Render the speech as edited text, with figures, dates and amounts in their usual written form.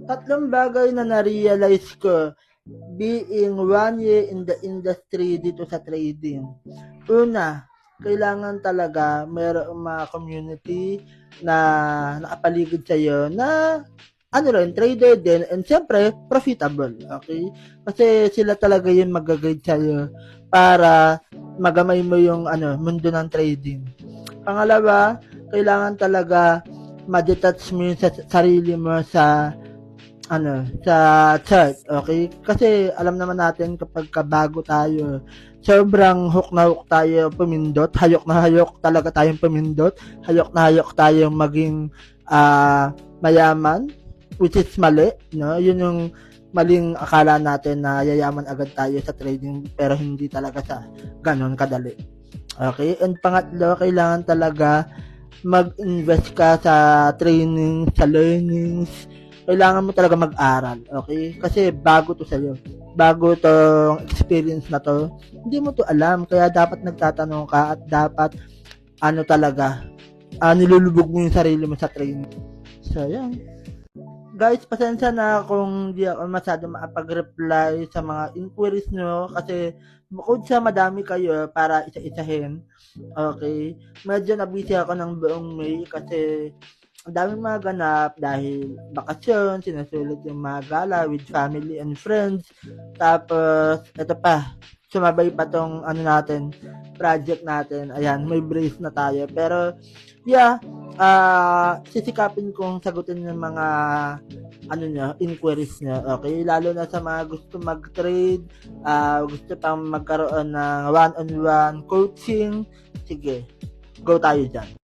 Tatlong bagay na na-realize ko being 1 year in the industry dito sa trading. Una, kailangan talaga mayroong mga community na nakapaligid sa'yo na ano rin, trader din, and siyempre, profitable, okay? Kasi sila talaga yung mag-guide sa'yo para magamay mo yung mundo ng trading. Pangalawa, kailangan talaga ma-detach mo yung sarili mo sa chart, okay? Kasi alam naman natin kapag bago tayo, sobrang hook na hook tayo pumindot, hayok na hayok talaga tayong pumindot, hayok na hayok tayong maging mayaman, which is mali, no? Yun yung maling akala natin na yayaman agad tayo sa trading, pero hindi talaga sa ganon kadali. Okay? And pangatlo, kailangan talaga mag-invest ka sa training, sa learnings. Kailangan mo talaga mag-aral, okay? Kasi bago to sa'yo. Bago tong experience na to. Hindi mo to alam. Kaya dapat nagtatanong ka at dapat talaga nilulubog mo yung sarili mo sa training. So, yan. Guys, pasensya na kung di ako masyado makapag-reply sa mga inquiries nyo kasi bukod sa madami kayo para isa-isahin, okay, medyo na-busy ako ng buong May kasi ang daming mga ganap dahil bakasyon, sinusulit yung mga gala with family and friends. Tapos, ito pa, sumabay pa tong project natin. Ayan, may brace na tayo. Pero, yeah, sisikapin kong sagutin yung mga inquiries niya. Okay, lalo na sa mga gusto mag-trade, gusto pang magkaroon ng one-on-one coaching. Sige, go tayo dyan.